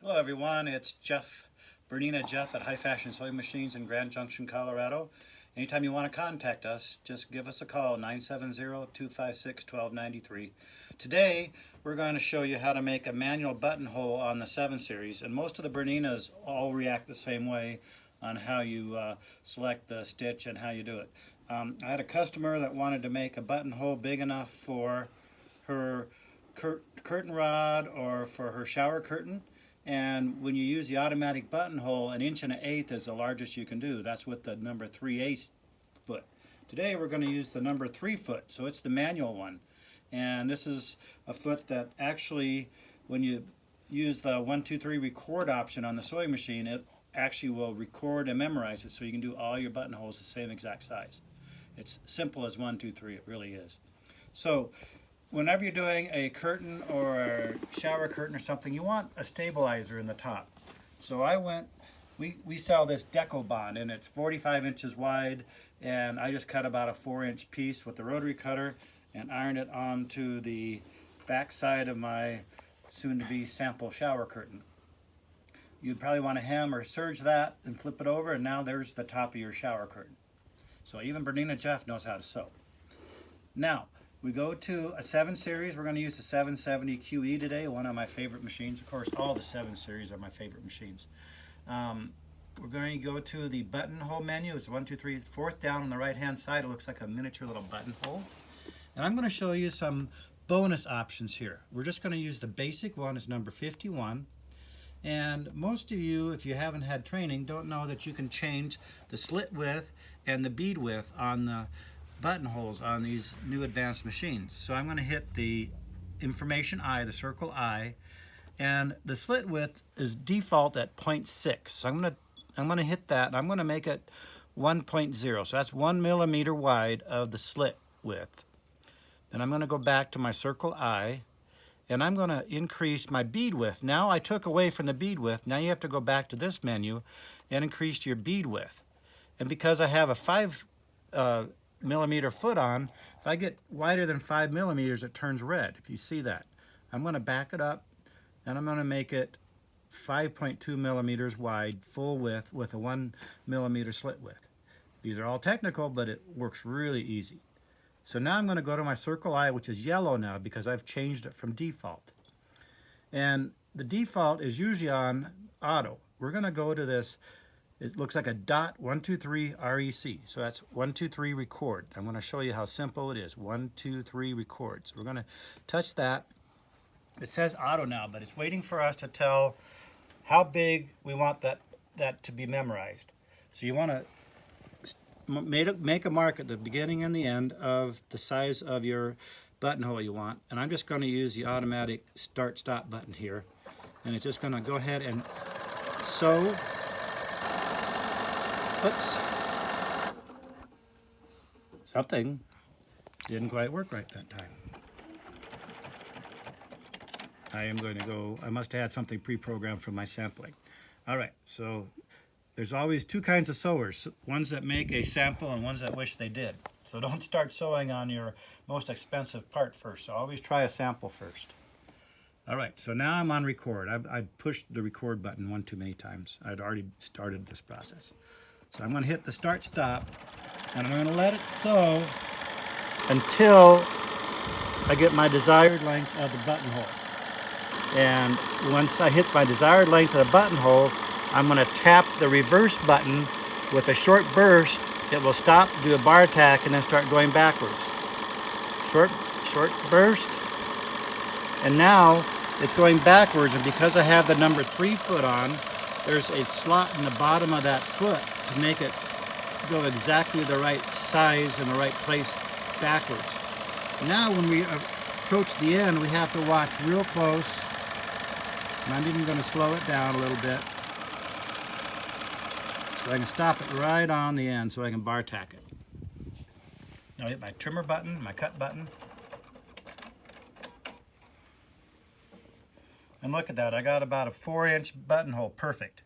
Hello everyone, it's Jeff, Bernina Jeff at High Fashion Sewing Machines in Grand Junction, Colorado. Anytime you want to contact us, just give us a call, 970-256-1293. Today, we're going to show you how to make a manual buttonhole on the 7 series, and most of the Berninas all react the same way on how you select the stitch and how you do it. I had a customer that wanted to make a buttonhole big enough for her curtain rod or for her shower curtain. And when you use the automatic buttonhole, 1.125 is the largest you can do. That's with the number 3/8 foot. Today we're going to use the number 3 foot, so it's the manual one. And this is a foot that actually, when you use the 1, 2, 3 record option on the sewing machine, it actually will record and memorize it, so you can do all your buttonholes the same exact size. It's simple as 1, 2, 3, it really is. So whenever you're doing a curtain or a shower curtain or something, you want a stabilizer in the top. So we sell this decal bond, and it's 45 inches wide, and I just cut about a 4-inch piece with the rotary cutter and ironed it onto the back side of my soon-to-be sample shower curtain. You'd probably want to hem or serge that and flip it over, and now there's the top of your shower curtain. So even Bernina Jeff knows how to sew. Now, we go to a 7 series. We're going to use the 770 QE today, one of my favorite machines. Of course, all the 7 series are my favorite machines. We're going to go to the buttonhole menu. It's 1, 2, 3, fourth down on the right-hand side. It looks like a miniature little buttonhole. And I'm going to show you some bonus options here. We're just going to use the basic one, is number 51. And most of you, if you haven't had training, don't know that you can change the slit width and the bead width on the buttonholes on these new advanced machines. So I'm going to hit the information I, the circle I, and the slit width is default at 0.6. So I'm going to hit that, and I'm going to make it 1.0. So that's 1 millimeter wide of the slit width. Then I'm going to go back to my circle I, and I'm going to increase my bead width. Now I took away from the bead width. Now you have to go back to this menu and increase your bead width. And because I have a 5 millimeter foot on, if I get wider than 5 millimeters, it turns red, if you see that. I'm going to back it up, and I'm going to make it 5.2 millimeters wide, full width, with a 1 millimeter slit width. These are all technical, but it works really easy. So now I'm going to go to my circle I, which is yellow now because I've changed it from default. And the default is usually on auto. We're going to go to this. It looks like a dot 1, 2, 3 REC. So that's 1, 2, 3 record. I'm going to show you how simple it is. 1, 2, 3 record. So we're going to touch that. It says auto now, but it's waiting for us to tell how big we want that to be memorized. So you want to make a mark at the beginning and the end of the size of your buttonhole you want. And I'm just going to use the automatic start-stop button here. And it's just going to go ahead and sew. Oops. Something didn't quite work right that time. I must have had something pre-programmed from my sampling. All right, so there's always 2 kinds of sewers, ones that make a sample and ones that wish they did. So don't start sewing on your most expensive part first. So always try a sample first. All right, so now I'm on record. I pushed the record button one too many times. I'd already started this process. So I'm going to hit the start stop, and I'm going to let it sew until I get my desired length of the buttonhole. And once I hit my desired length of the buttonhole, I'm going to tap the reverse button with a short burst. It will stop, do a bar tack, and then start going backwards. Short burst. And now it's going backwards, and because I have the number 3 foot on, there's a slot in the bottom of that foot to make it go exactly the right size and the right place backwards. Now when we approach the end, we have to watch real close. And I'm even going to slow it down a little bit so I can stop it right on the end so I can bar tack it. Now I hit my trimmer button, my cut button. And look at that, I got about a 4-inch buttonhole, perfect.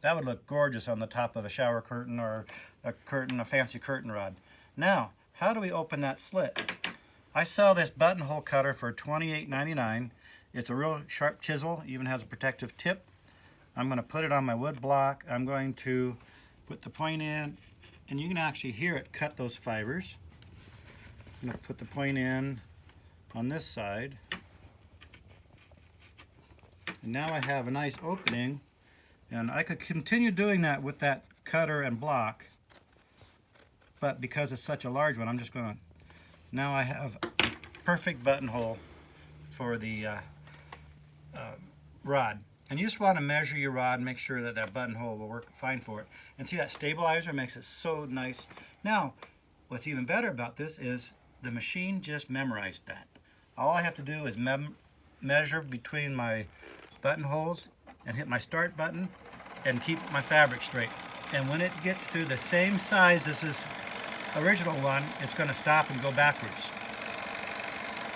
That would look gorgeous on the top of a shower curtain or a fancy curtain rod. Now, how do we open that slit? I sell this buttonhole cutter for $28.99. It's a real sharp chisel, even has a protective tip. I'm going to put it on my wood block. I'm going to put the point in, and you can actually hear it cut those fibers. I'm going to put the point in on this side. And now I have a nice opening, and I could continue doing that with that cutter and block, but because it's such a large one, I'm just going to, now I have a perfect buttonhole for the rod. And you just want to measure your rod and make sure that that buttonhole will work fine for it. And see, that stabilizer makes it so nice. Now, what's even better about this is the machine just memorized that. All I have to do is measure between my buttonholes and hit my start button and keep my fabric straight. And when it gets to the same size as this original one, it's going to stop and go backwards.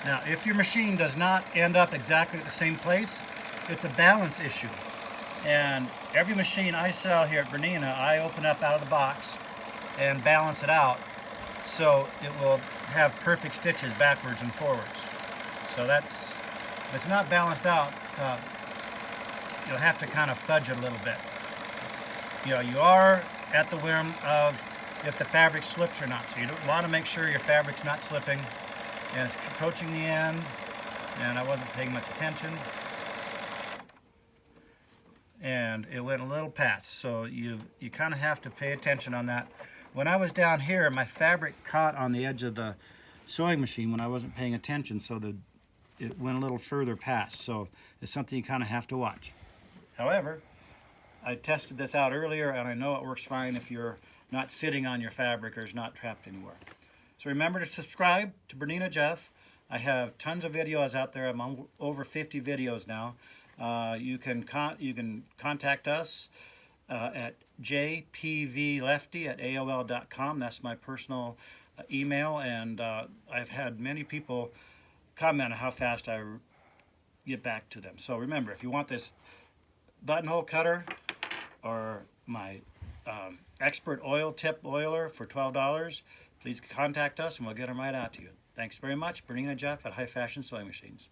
Now, if your machine does not end up exactly at the same place, it's a balance issue. And every machine I sell here at Bernina, I open up out of the box and balance it out so it will have perfect stitches backwards and forwards. So that's, if it's not balanced out, you'll have to kind of fudge it a little bit. You know, you are at the whim of if the fabric slips or not. So you want to make sure your fabric's not slipping. And it's approaching the end, and I wasn't paying much attention. And it went a little past, so you kind of have to pay attention on that. When I was down here, my fabric caught on the edge of the sewing machine when I wasn't paying attention, so it went a little further past. So it's something you kind of have to watch. However, I tested this out earlier, and I know it works fine if you're not sitting on your fabric or is not trapped anywhere. So remember to subscribe to Bernina Jeff. I have tons of videos out there. I'm on over 50 videos now. You can contact us at jpvlefty@aol.com. That's my personal email, and I've had many people comment on how fast I get back to them. So remember, if you want this buttonhole cutter or my expert oil tip oiler for $12, please contact us and we'll get them right out to you. Thanks very much. Bernina Jeff at High Fashion Sewing Machines.